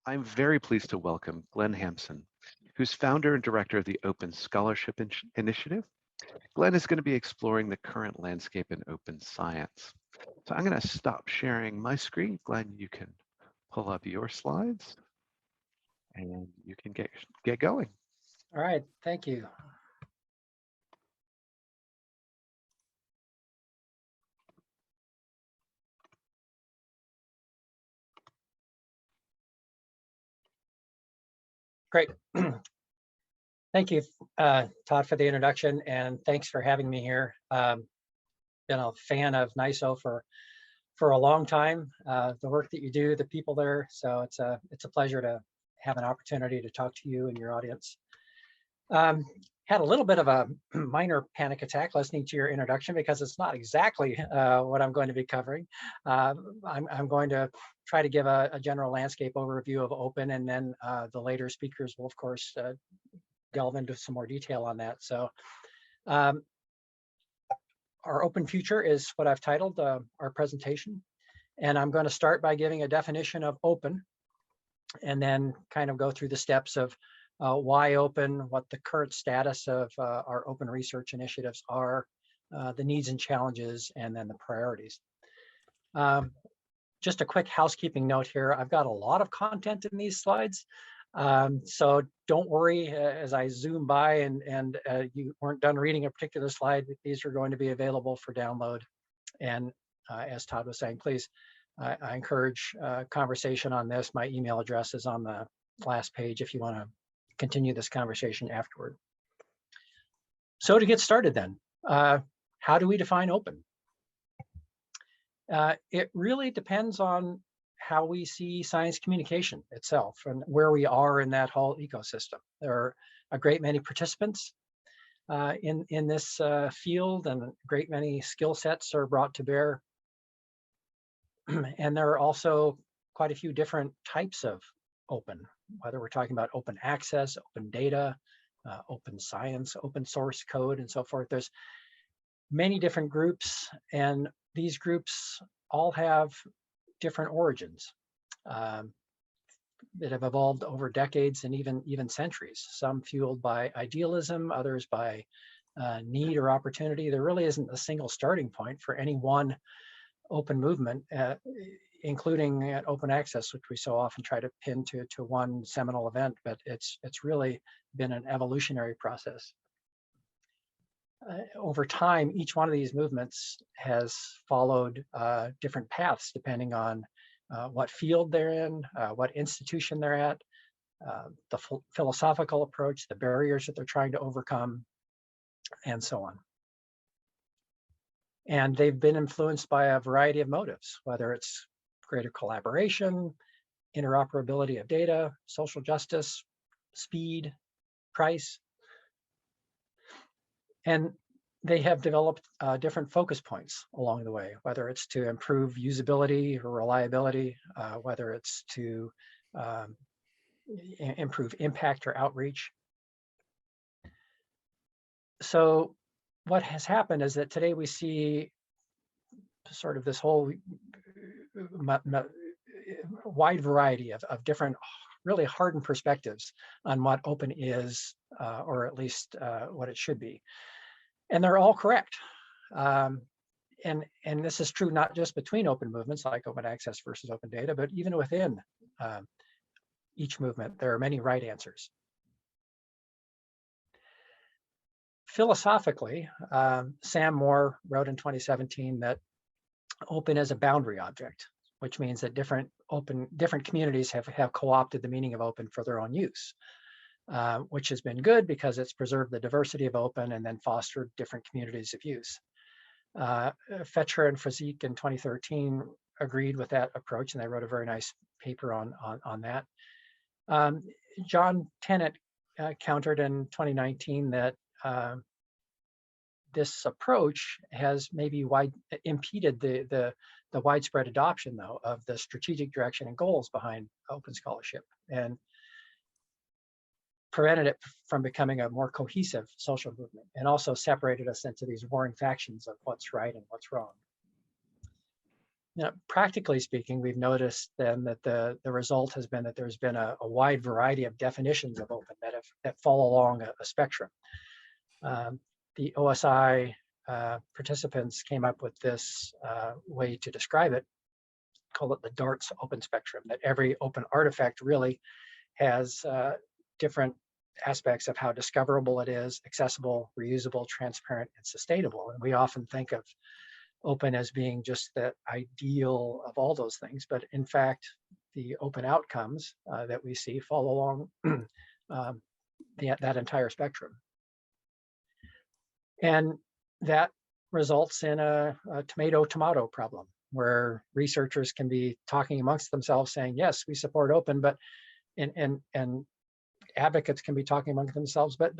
I'm very pleased to welcome Glenn Hampson, who's founder and director of the Open Scholarship Initiative. Glenn is going to be exploring the current landscape in open science. So I'm going to stop sharing my screen. Glenn, you can pull up your slides and you can get going. All right, thank you. Great. Thank you, Todd, for the introduction, and thanks for having me here. Been a fan of NISO for a long time. The work that you do, the people there, so it's a pleasure to have an opportunity to talk to you and your audience. Had a little bit of a minor panic attack listening to your introduction because it's not exactly what I'm going to be covering. I'm going to try to give a general landscape overview of open, and then the later speakers will, of course, delve into some more detail on that. So our open future is what I've titled our presentation. And I'm going to start by giving a definition of open, and then kind of go through the steps of why open, what the current status of our open research initiatives are, the needs and challenges, and then the priorities. Just a quick housekeeping note here. I've got a lot of content in these slides. So don't worry as I zoom by and you weren't done reading a particular slide. These are going to be available for download. And as Todd was saying, please, I encourage conversation on this. My email address is on the last page if you want to continue this conversation afterward. So to get started then, how do we define open? It really depends on how we see science communication itself and where we are in that whole ecosystem. There are a great many participants in this field, and a great many skill sets are brought to bear. And there are also quite a few different types of open, whether we're talking about open access, open data, open science, open source code, and so forth. There's many different groups, and these groups all have different origins that have evolved over decades and even centuries, some fueled by idealism, others by need or opportunity. There really isn't a single starting point for any one open movement, including open access, which we so often try to pin to one seminal event, but it's really been an evolutionary process. Over time, each one of these movements has followed different paths depending on what field they're in, what institution they're at, the philosophical approach, the barriers that they're trying to overcome, and so on. And they've been influenced by a variety of motives, whether it's greater collaboration, interoperability of data, social justice, speed, price. And they have developed different focus points along the way, whether it's to improve usability or reliability, whether it's to improve impact or outreach. So what has happened is that today we see sort of this whole wide variety of different really hardened perspectives on what open is, or at least what it should be. And they're all correct. And this is true not just between open movements like open access versus open data, but even within each movement, there are many right answers. Philosophically, Sam Moore wrote in 2017 that open is a boundary object, which means that different communities have co-opted the meaning of open for their own use, which has been good because it's preserved the diversity of open and then fostered different communities of use. Fetra and Frazik in 2013 agreed with that approach, and they wrote a very nice paper on that. John Tennant countered in 2019 that this approach has maybe impeded the widespread adoption, though, of the strategic direction and goals behind open scholarship, and prevented it from becoming a more cohesive social movement, and also separated us into these warring factions of what's right and what's wrong. Practically speaking, we've noticed then that the result has been that there's been a wide variety of definitions of open that fall along a spectrum. The OSI participants came up with this way to describe it, call it the DARTS open spectrum, that every open artifact really has different aspects of how discoverable it is, accessible, reusable, transparent, and sustainable. And we often think of open as being just the ideal of all those things, but in fact, the open outcomes that we see fall along that entire spectrum. And that results in a tomato-tomato problem, where researchers can be talking amongst themselves saying, yes, we support open, but and advocates can be talking among themselves, but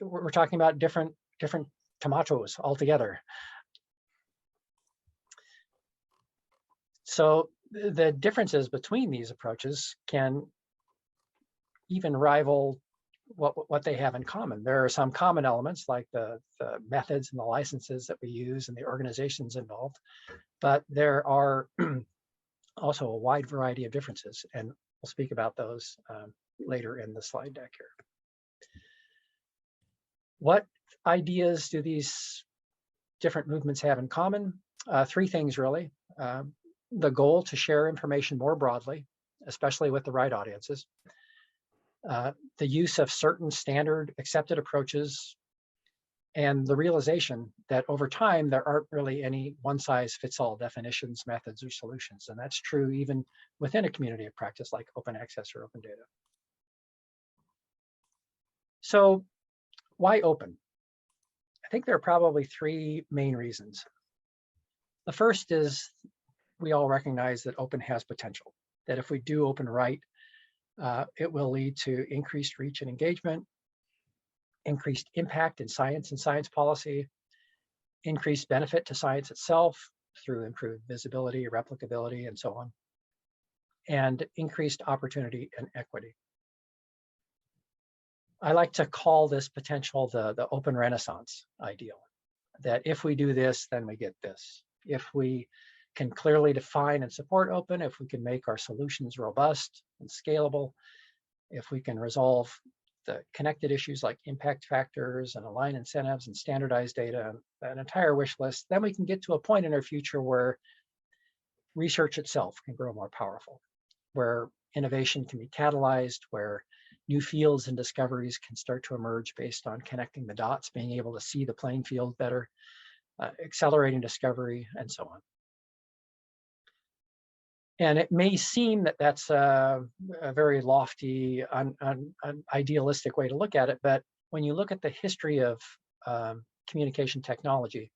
we're talking about different tomatoes altogether. So the differences between these approaches can even rival what they have in common. There are some common elements like the methods and the licenses that we use and the organizations involved, but there are also a wide variety of differences, and we'll speak about those later in the slide deck here. What ideas do these different movements have in common? Three things really. The goal to share information more broadly, especially with the right audiences. The use of certain standard accepted approaches, and the realization that over time there aren't really any one-size-fits-all definitions, methods, or solutions. And that's true even within a community of practice like open access or open data. So why open? I think there are probably three main reasons. The first is we all recognize that open has potential, that if we do open right, it will lead to increased reach and engagement, increased impact in science and science policy, increased benefit to science itself through improved visibility, replicability, and so on, and increased opportunity and equity. I like to call this potential the open renaissance ideal, that if we do this, then we get this. If we can clearly define and support open, if we can make our solutions robust and scalable, if we can resolve the connected issues like impact factors and align incentives and standardize data, an entire wish list, then we can get to a point in our future where research itself can grow more powerful, where innovation can be catalyzed, where new fields and discoveries can start to emerge based on connecting the dots, being able to see the playing field better, accelerating discovery, and so on. And it may seem that that's a very lofty, idealistic way to look at it, but when you look at the history of communication technology,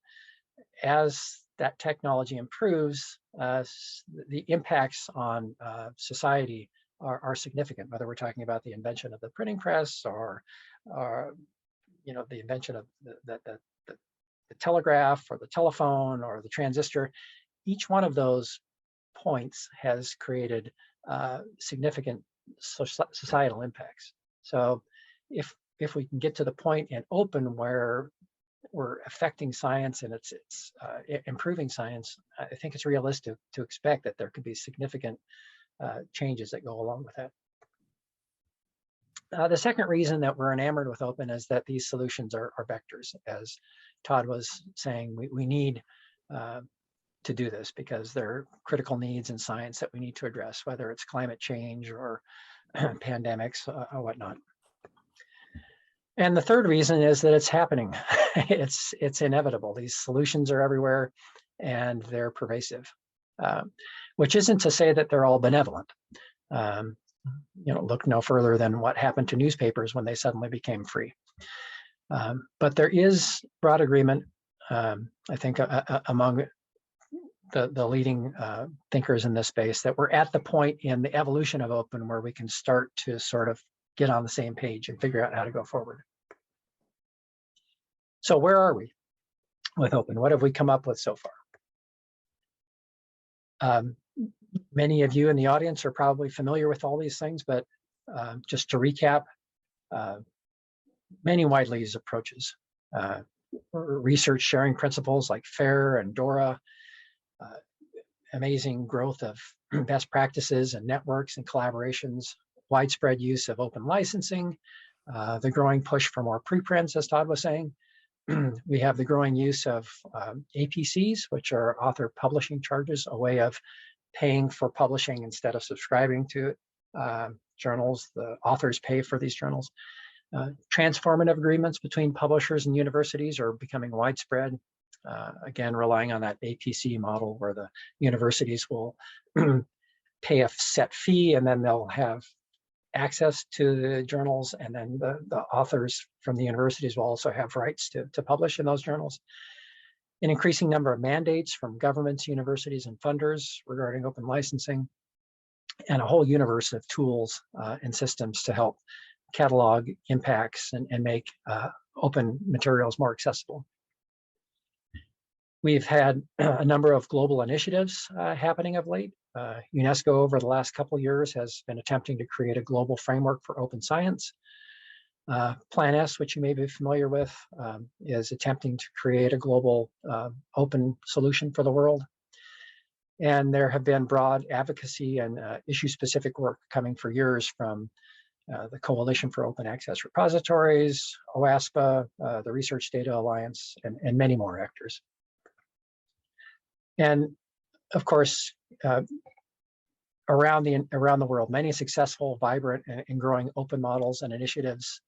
as that technology improves, the impacts on society are significant, whether we're talking about the invention of the printing press or the invention of the telegraph or the telephone or the transistor. Each one of those points has created significant societal impacts. So if we can get to the point in open where we're affecting science and it's improving science, I think it's realistic to expect that there could be significant changes that go along with that. The second reason that we're enamored with open is that these solutions are vectors. As Todd was saying, we need to do this because there are critical needs in science that we need to address, whether it's climate change or pandemics or whatnot. And the third reason is that it's happening. It's inevitable. These solutions are everywhere and they're pervasive, which isn't to say that they're all benevolent. Look no further than what happened to newspapers when they suddenly became free. But there is broad agreement, I think, among the leading thinkers in this space that we're at the point in the evolution of open where we can start to sort of get on the same page and figure out how to go forward. So where are we with open? What have we come up with so far? Many of you in the audience are probably familiar with all these things, but just to recap, many widely used approaches. Research sharing principles like FAIR and DORA, amazing growth of best practices and networks and collaborations, widespread use of open licensing, the growing push for more preprints, as Todd was saying. We have the growing use of APCs, which are author publishing charges, a way of paying for publishing instead of subscribing to journals. The authors pay for these journals. Transformative agreements between publishers and universities are becoming widespread, again, relying on that APC model where the universities will pay a set fee and then they'll have access to the journals, and then the authors from the universities will also have rights to publish in those journals. An increasing number of mandates from governments, universities, and funders regarding open licensing, and a whole universe of tools and systems to help catalog impacts and make open materials more accessible. We've had a number of global initiatives happening of late. UNESCO over the last couple of years has been attempting to create a global framework for open science. Plan S, which you may be familiar with, is attempting to create a global open solution for the world. And there have been broad advocacy and issue-specific work coming for years from the Coalition for Open Access Repositories, OASPA, the Research Data Alliance, and many more actors. And of course, around the world, many successful, vibrant, and growing open models and initiatives,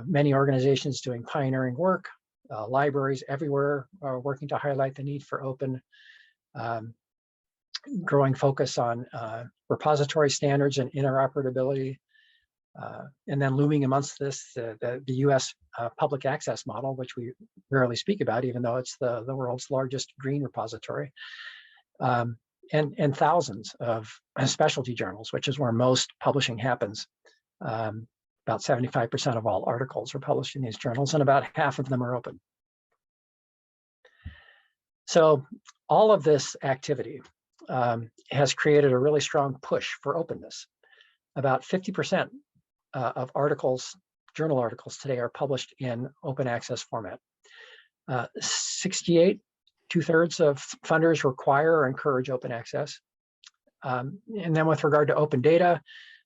many organizations doing pioneering work, libraries everywhere are working to highlight the need for open, growing focus on repository standards and interoperability, and then looming amongst this, the US public access model, which we rarely speak about, even though it's the world's largest green repository, and thousands of specialty journals, which is where most publishing happens. About 75% of all articles are published in these journals, and about half of them are open. So all of this activity has created a really strong push for openness. About 50% of articles, journal articles today, are published in open access format. 68, 2/3 of funders require or encourage open access. And then with regard to open data,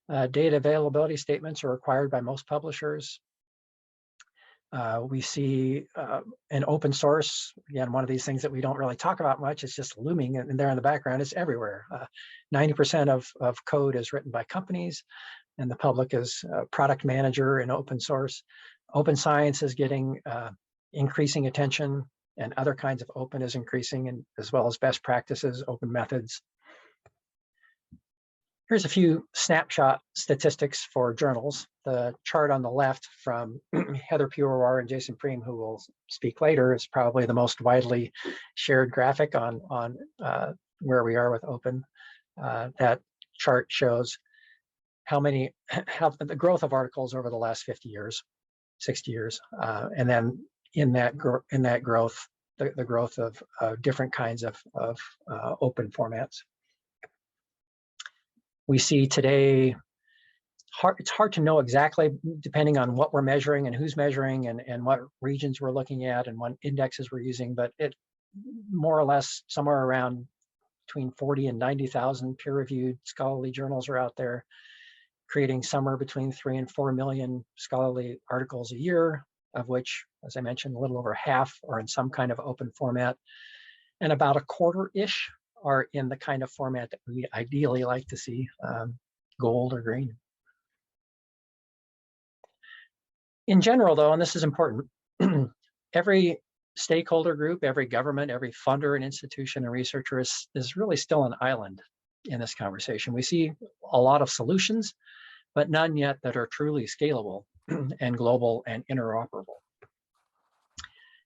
data availability statements are required by most publishers. We see an open source, again, one of these things that we don't really talk about much. It's just looming and there in the background. It's everywhere. 90% of code is written by companies, and the public is a product manager in open source. Open science is getting increasing attention, and other kinds of open is increasing, and as well as best practices, open methods. Here's a few snapshot statistics for journals. The chart on the left from Heather Puroar and Jason Preem, who will speak later, is probably the most widely shared graphic on where we are with open. That chart shows how the growth of articles over the last 50 years, 60 years, and then in that growth, the growth of different kinds of open formats. We see today, it's hard to know exactly, depending on what we're measuring and who's measuring and what regions we're looking at and what indexes we're using, but it more or less somewhere around between 40 and 90,000 peer-reviewed scholarly journals are out there, creating somewhere between 3 and 4 million scholarly articles a year, of which, as I mentioned, a little over half are in some kind of open format, and about a quarter-ish are in the kind of format that we ideally like to see, gold or green. In general, though, and this is important, every stakeholder group, every government, every funder and institution and researcher is really still an island in this conversation. We see a lot of solutions, but none yet that are truly scalable and global and interoperable.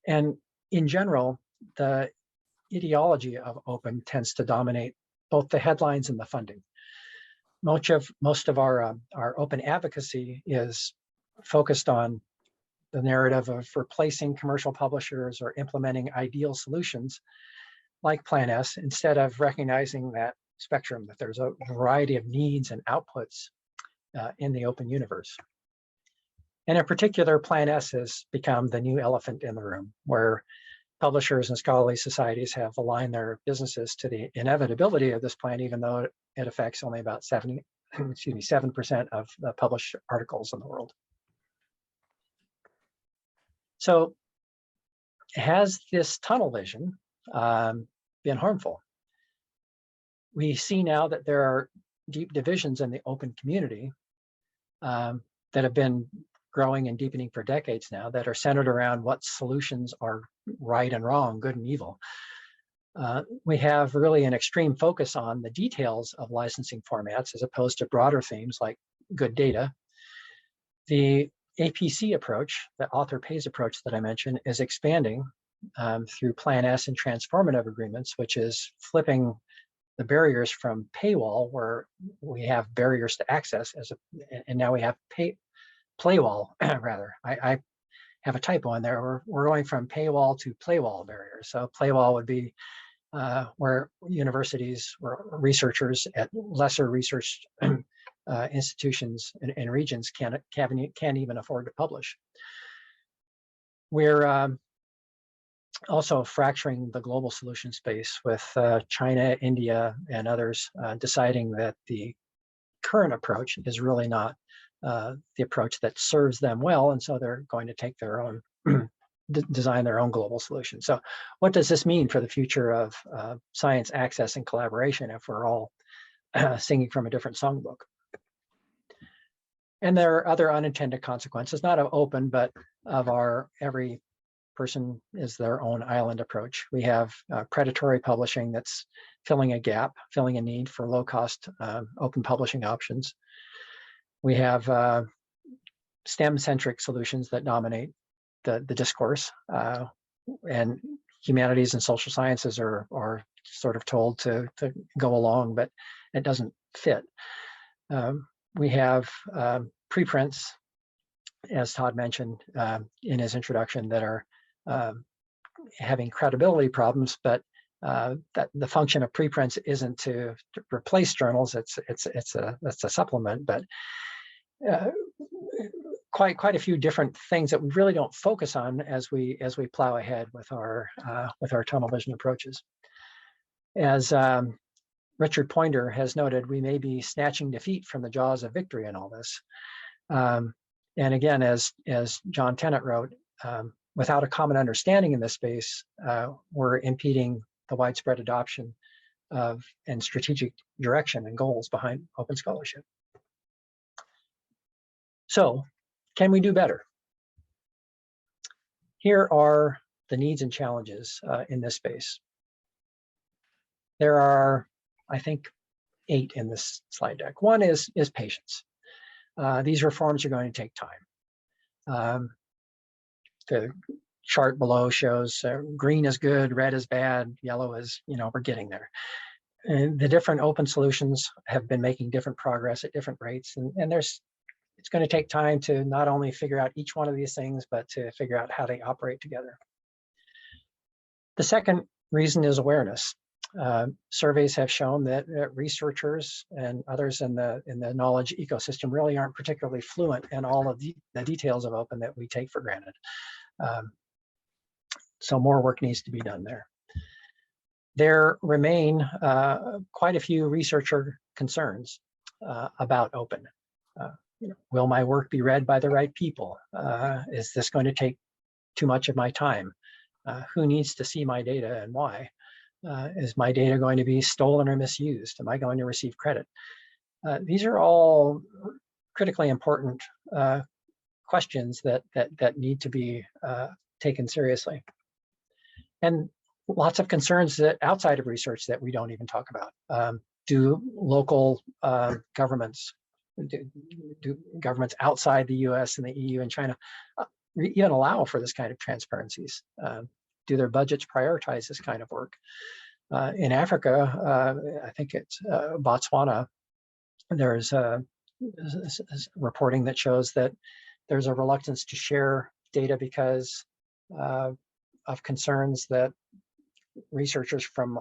And in general, the ideology of open tends to dominate both the headlines and the funding. Most of our open advocacy is focused on the narrative of replacing commercial publishers or implementing ideal solutions like Plan S, instead of recognizing that spectrum, that there's a variety of needs and outputs in the open universe. And in particular, Plan S has become the new elephant in the room, where publishers and scholarly societies have aligned their businesses to the inevitability of this plan, even though it affects only about 7% of the published articles in the world. So has this tunnel vision been harmful? We see now that there are deep divisions in the open community that have been growing and deepening for decades now, that are centered around what solutions are right and wrong, good and evil. We have really an extreme focus on the details of licensing formats as opposed to broader themes like good data. The APC approach, the author pays approach that I mentioned, is expanding through Plan S and transformative agreements, which is flipping the barriers from paywall, where we have barriers to access, and now we have playwall, rather. I have a typo in there. We're going from paywall to playwall barriers. So playwall would be where universities or researchers at lesser research institutions and regions can't even afford to publish. We're also fracturing the global solution space with China, India, and others deciding that the current approach is really not the approach that serves them well, and so they're going to take their own, design their own global solution. So what does this mean for the future of science access and collaboration if we're all singing from a different songbook? And there are other unintended consequences, not of open, but of our every person is their own island approach. We have predatory publishing that's filling a gap, filling a need for low-cost open publishing options. We have STEM-centric solutions that dominate the discourse, and humanities and social sciences are sort of told to go along, but it doesn't fit. We have preprints, as Todd mentioned in his introduction, that are having credibility problems, but that the function of preprints isn't to replace journals. It's a supplement, but quite a few different things that we really don't focus on as we plow ahead with our tunnel vision approaches. As Richard Pointer has noted, we may be snatching defeat from the jaws of victory in all this. And again, as John Tennant wrote, without a common understanding in this space, we're impeding the widespread adoption of and strategic direction and goals behind open scholarship. So, can we do better? Here are the needs and challenges in this space. There are, I think, 8 in this slide deck. One is patience. These reforms are going to take time. The chart below shows green is good, red is bad, yellow is, we're getting there. And the different open solutions have been making different progress at different rates. And it's going to take time to not only figure out each one of these things, but to figure out how they operate together. The second reason is awareness. Surveys have shown that researchers and others in the knowledge ecosystem really aren't particularly fluent in all of the details of open that we take for granted. So more work needs to be done there. There remain quite a few researcher concerns about open. Will my work be read by the right people? Is this going to take too much of my time? Who needs to see my data and why? Is my data going to be stolen or misused? Am I going to receive credit? These are all critically important questions that need to be taken seriously. And lots of concerns that outside of research that we don't even talk about. Do local governments, do governments outside the US and the EU and China even allow for this kind of transparencies? Do their budgets prioritize this kind of work? In Africa, I think it's Botswana, there's reporting that shows that there's a reluctance to share data because of concerns that researchers from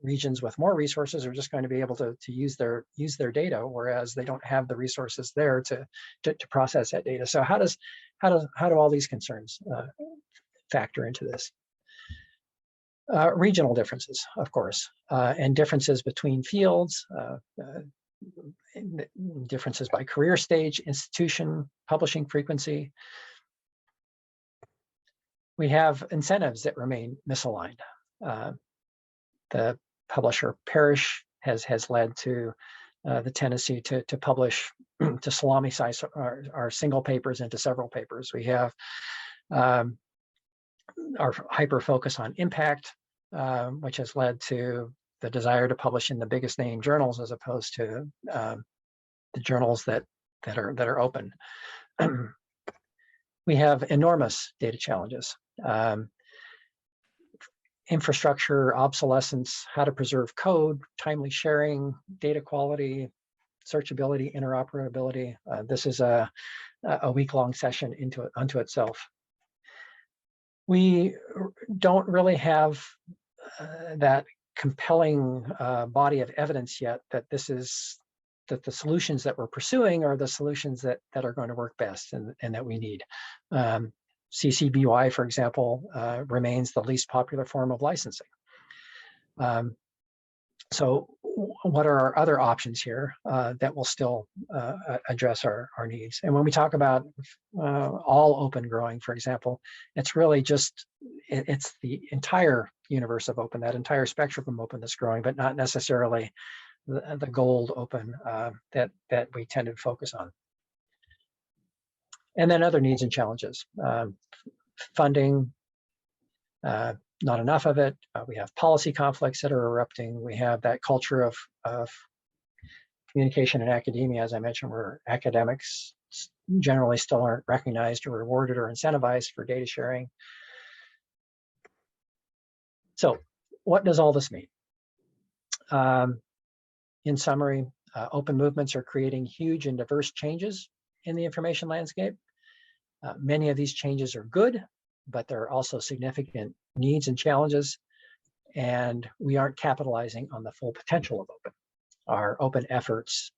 regions with more resources are just going to be able to use their data, whereas they don't have the resources there to process that data. So how do all these concerns factor into this? Regional differences, of course, and differences between fields, differences by career stage, institution, publishing frequency. We have incentives that remain misaligned. The publisher parish has led to the tendency to publish to salami size our single papers into several papers. We have our hyper focus on impact, which has led to the desire to publish in the biggest name journals as opposed to the journals that are open. We have enormous data challenges. Infrastructure obsolescence, how to preserve code, timely sharing, data quality, searchability, interoperability. This is a week-long session unto itself. We don't really have that compelling body of evidence yet that that the solutions that we're pursuing are the solutions that are going to work best and that we need. CC BY, for example, remains the least popular form of licensing. So what are our other options here that will still address our needs? And when we talk about all open growing, for example, it's really just, it's the entire universe of open, that entire spectrum of open that's growing, but not necessarily the gold open that we tend to focus on. And then other needs and challenges. Funding, not enough of it. We have policy conflicts that are erupting. We have that culture of communication in academia, as I mentioned, where academics generally still aren't recognized or rewarded or incentivized for data sharing. So what does all this mean? In summary, open movements are creating huge and diverse changes in the information landscape. Many of these changes are good, but there are also significant needs and challenges, and we aren't capitalizing on the full potential of open. Our open efforts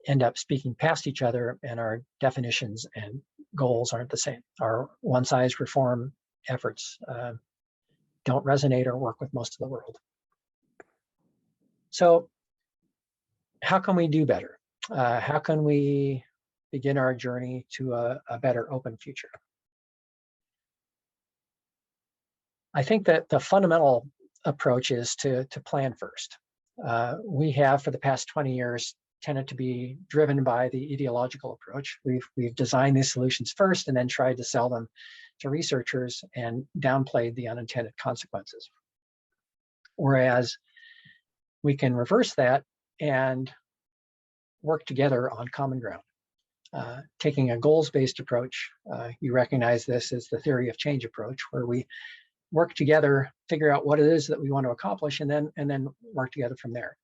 end up speaking past each other, and our definitions and goals aren't the same. Our one-size-reform efforts don't resonate or work with most of the world. So how can we do better? How can we begin our journey to a better open future? I think that the fundamental approach is to plan first. We have, for the past 20 years, tended to be driven by the ideological approach. We've designed these solutions first and then tried to sell them to researchers and downplayed the unintended consequences. Whereas we can reverse that and work together on common ground. Taking a goals-based approach, you recognize this as the theory of change approach, where we work together, figure out what it is that we want to accomplish, and then work together from there.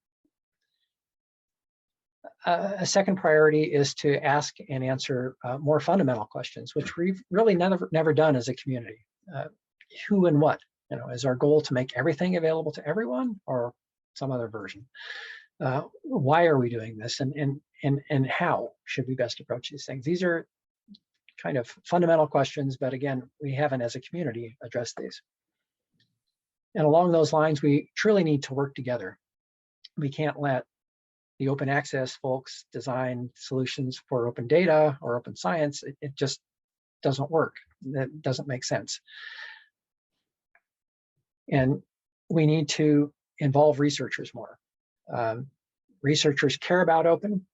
A second priority is to ask and answer more fundamental questions, which we've really never done as a community. Who and what? Is our goal to make everything available to everyone, or some other version? Why are we doing this, and how should we best approach these things? These are kind of fundamental questions, but again, we haven't as a community addressed these. And along those lines, we truly need to work together. We can't let the open access folks design solutions for open data or open science. It just doesn't work. That doesn't make sense. And we need to involve researchers more. Researchers care about open.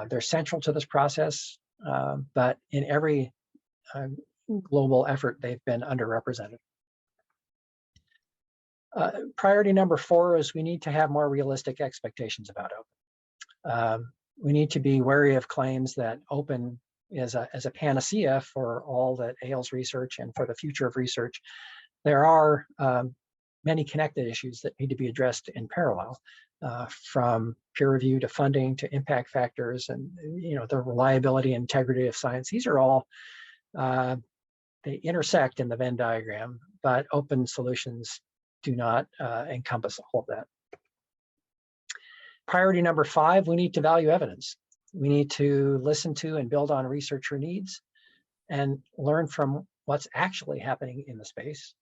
They're central to this process, but in every global effort, they've been underrepresented. Priority number 4 is we need to have more realistic expectations about open. We need to be wary of claims that open is a panacea for all that ails research and for the future of research. There are many connected issues that need to be addressed in parallel, from peer review to funding to impact factors and the reliability and integrity of science. These are all, they intersect in the Venn diagram, but open solutions do not encompass all of that. Priority number 5, we need to value evidence. We need to listen to and build on researcher needs and learn from what's actually happening in the space.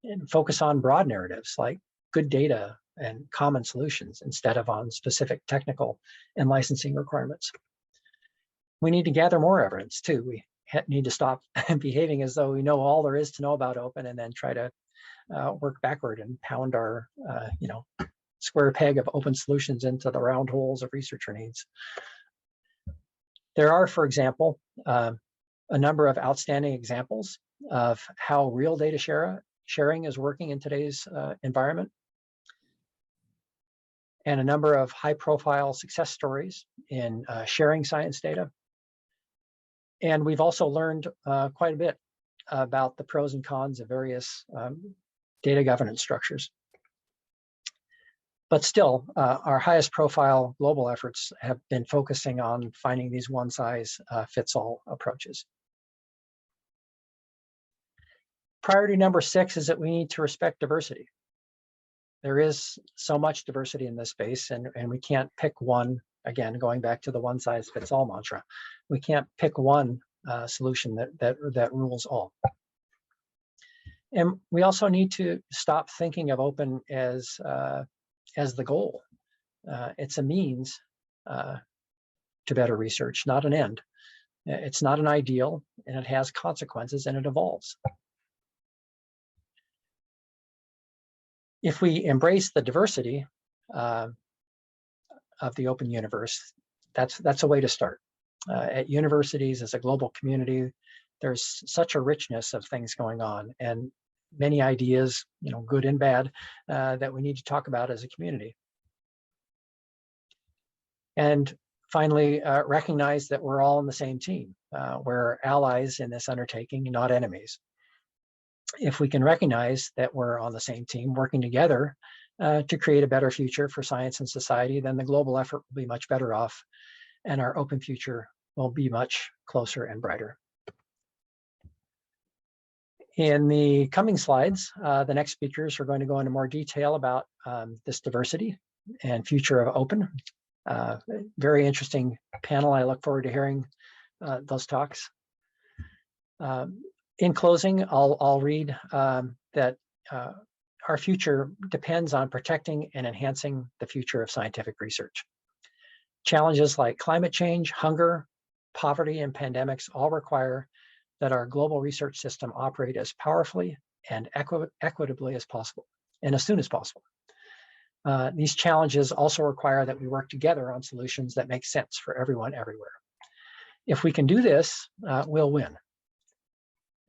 and focus on broad narratives like good data and common solutions instead of on specific technical and licensing requirements. We need to gather more evidence too. We need to stop behaving as though we know all there is to know about open and then try to work backward and pound our square peg of open solutions into the round holes of researcher needs. There are, for example, a number of outstanding examples of how real data sharing is working in today's environment, and a number of high-profile success stories in sharing science data. And we've also learned quite a bit about the pros and cons of various data governance structures. But still, our highest profile global efforts have been focusing on finding these one-size-fits-all approaches. Priority number 6 is that we need to respect diversity. There is so much diversity in this space, and we can't pick one, again, going back to the one-size-fits-all mantra. We can't pick one solution that rules all. And we also need to stop thinking of open as the goal. It's a means to better research, not an end. It's not an ideal, and it has consequences, and it evolves. If we embrace the diversity of the open universe, that's a way to start. At universities, as a global community, there's such a richness of things going on, and many ideas, good and bad, that we need to talk about as a community. And finally, recognize that we're all on the same team. We're allies in this undertaking, not enemies. If we can recognize that we're on the same team, working together to create a better future for science and society, then the global effort will be much better off, and our open future will be much closer and brighter. In the coming slides, the next speakers are going to go into more detail about this diversity and future of open. Very interesting panel. I look forward to hearing those talks. In closing, I'll read that our future depends on protecting and enhancing the future of scientific research. Challenges like climate change, hunger, poverty, and pandemics all require that our global research system operate as powerfully and equitably as possible, and as soon as possible. These challenges also require that we work together on solutions that make sense for everyone everywhere. If we can do this, we'll win.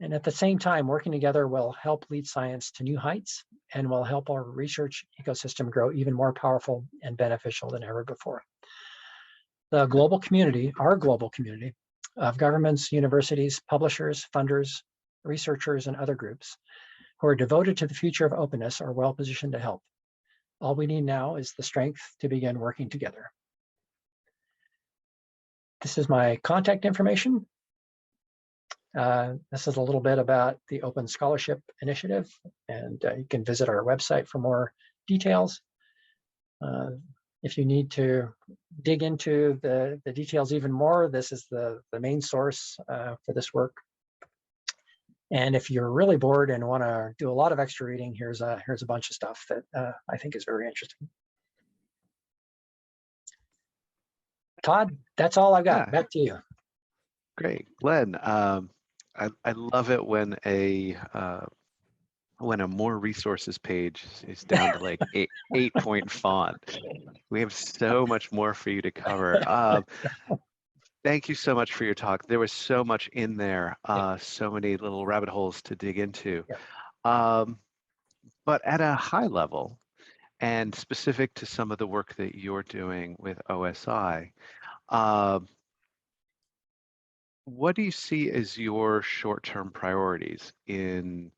And at the same time, working together will help lead science to new heights and will help our research ecosystem grow even more powerful and beneficial than ever before. The global community, our global community of governments, universities, publishers, funders, researchers, and other groups who are devoted to the future of openness are well positioned to help. All we need now is the strength to begin working together. This is my contact information. This is a little bit about the Open Scholarship Initiative, and you can visit our website for more details. If you need to dig into the details even more, this is the main source for this work. And if you're really bored and want to do a lot of extra reading, here's a bunch of stuff that I think is very interesting. Todd, that's all I've got. Yeah. Back to you. Great, Glenn. I love it when a more resources page is down to like 8-point font. We have so much more for you to cover. Thank you so much for your talk. There was so much in there, so many little rabbit holes to dig into. Yeah. But at a high level, and specific to some of the work that you're doing with OSI, what do you see as your short-term priorities in,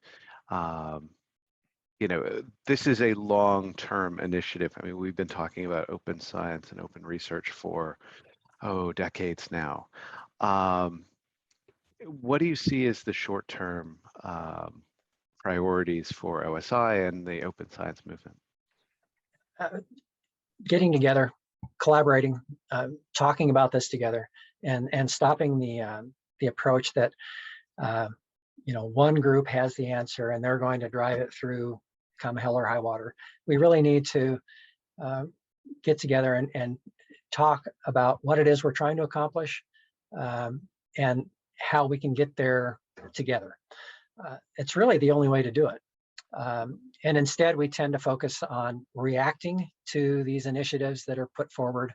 this is a long-term initiative. I mean, we've been talking about open science and open research for, decades now. What do you see as the short-term priorities for OSI and the open science movement? Getting together, collaborating, talking about this together, and stopping the approach that one group has the answer and they're going to drive it through come hell or high water. We really need to get together and talk about what it is we're trying to accomplish, and how we can get there together. It's really the only way to do it. And instead, we tend to focus on reacting to these initiatives that are put forward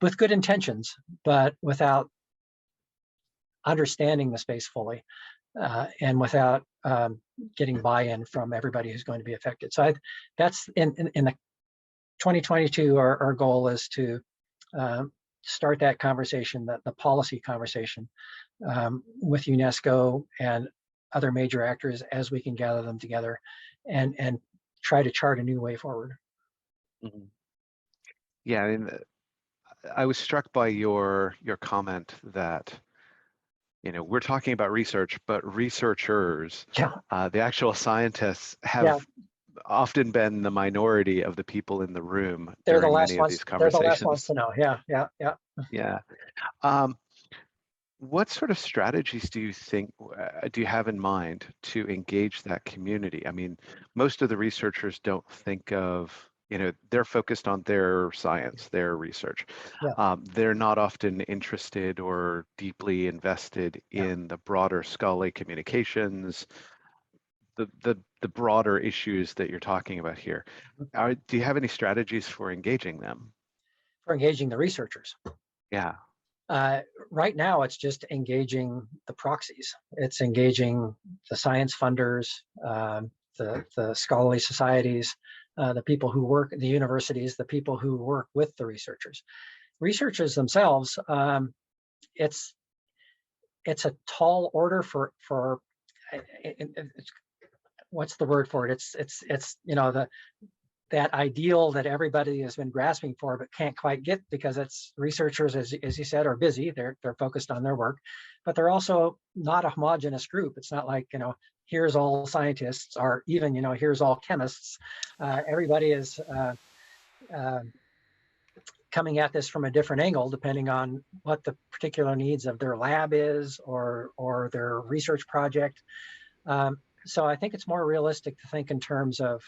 with good intentions, but without understanding the space fully, and without getting buy-in from everybody who's going to be affected. So that's in the 2022, our goal is to start that conversation, the policy conversation, with UNESCO and other major actors as we can gather them together and try to chart a new way forward. Mhm. Yeah, I mean, I was struck by your comment that, we're talking about research, but researchers, Yeah, the actual scientists have yeah, often been the minority of the people in the room they're the during last many of ones. these They're the last ones conversations. to know. Yeah, yeah, yeah. Yeah. Um, what sort of strategies do you think, do you have in mind to engage that community? I mean, most of the researchers don't think of, they're focused on their science, their research. Yeah, They're not often interested or deeply invested yeah. in the broader scholarly communications, the broader issues that you're talking about here. Do you have any strategies for engaging them? For engaging the researchers. Yeah. Right now, it's just engaging the proxies. It's engaging the science funders, the scholarly societies, the people who work at the universities, the people who work with the researchers. Researchers themselves, it's a tall order for what's the word for it? It's that ideal that everybody has been grasping for but can't quite get, because it's researchers, as you said, are busy. They're focused on their work, but they're also not a homogenous group. It's not like, here's all scientists, or even, here's all chemists. Everybody is coming at this from a different angle, depending on what the particular needs of their lab is, or their research project. So I think it's more realistic to think in terms of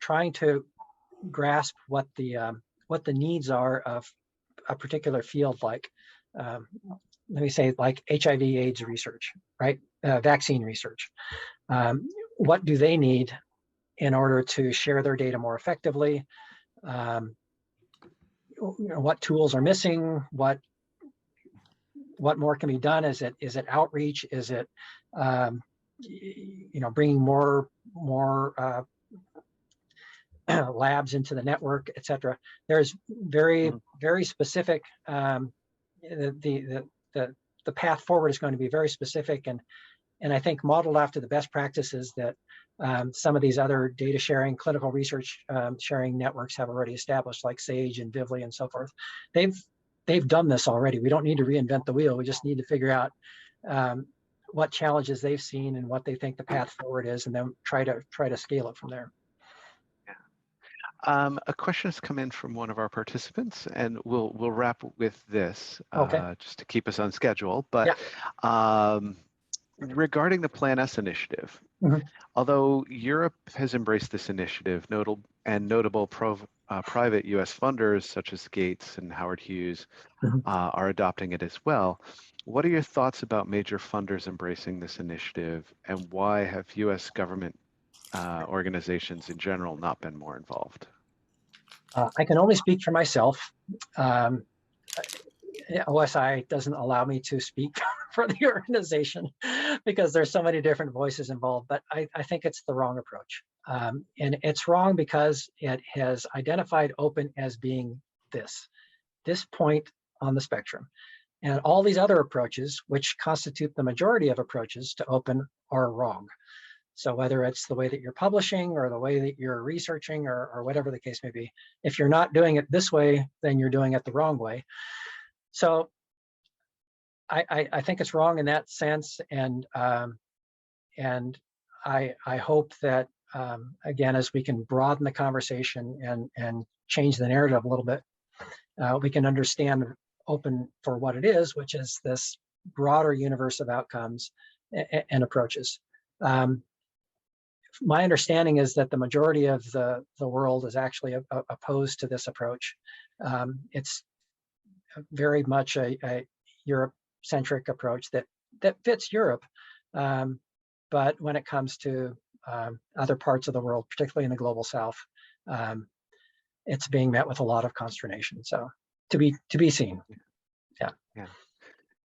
trying to grasp what the needs are of a particular field, like let me say, like HIV/AIDS research, right? Vaccine research. What do they need in order to share their data more effectively? What tools are missing? What more can be done? Is it outreach? Is it bringing more labs into the network, et cetera? There's very, Mhm. very specific. The path forward is going to be very specific, and I think modeled after the best practices that some of these other data sharing, clinical research sharing networks have already established, like SAGE and Vivli and so forth. They've done this already. We don't need to reinvent the wheel. We just need to figure out what challenges they've seen and what they think the path forward is, and then try to scale it from there. A question has come in from one of our participants, and we'll wrap with this Okay. just to keep us on schedule. But Yeah. Regarding the Plan S initiative, Mhm. although Europe has embraced this initiative, notable private U.S. funders such as Gates and Howard Hughes Mhm. are adopting it as well. What are your thoughts about major funders embracing this initiative, and why have U.S. government organizations in general not been more involved? I can only speak for myself. Um, OSI doesn't allow me to speak for the organization because there's so many different voices involved, but I think it's the wrong approach. And it's wrong because it has identified open as being this point on the spectrum. And all these other approaches, which constitute the majority of approaches to open, are wrong. So whether it's the way that you're publishing or the way that you're researching, or whatever the case may be, if you're not doing it this way, then you're doing it the wrong way. So I think it's wrong in that sense, and I hope that again, as we can broaden the conversation and change the narrative a little bit, we can understand open for what it is, which is this broader universe of outcomes and approaches. My understanding is that the majority of the world is actually opposed to this approach. It's very much a Europe-centric approach that fits Europe, but when it comes to other parts of the world, particularly in the global South, it's being met with a lot of consternation. So to be seen. Yeah. Yeah.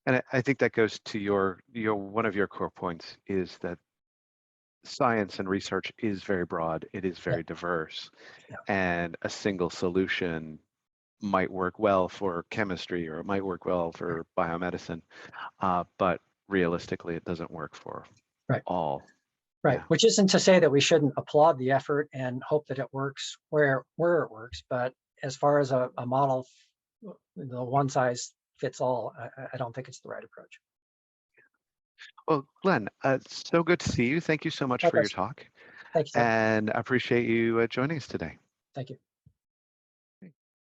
And I think that goes to your one of your core points is that science and research is very broad. It is very diverse, and a single solution might work well for chemistry or it might work well for biomedicine, but realistically, it doesn't work for all. Right, which isn't to say that we shouldn't applaud the effort and hope that it works where it works, but as far as a model, the one size fits all, I don't think it's the right approach. Well, Glenn, so good to see you. Thank you so much for your talk. Thank you, Todd. And I appreciate you joining us today. Thank you.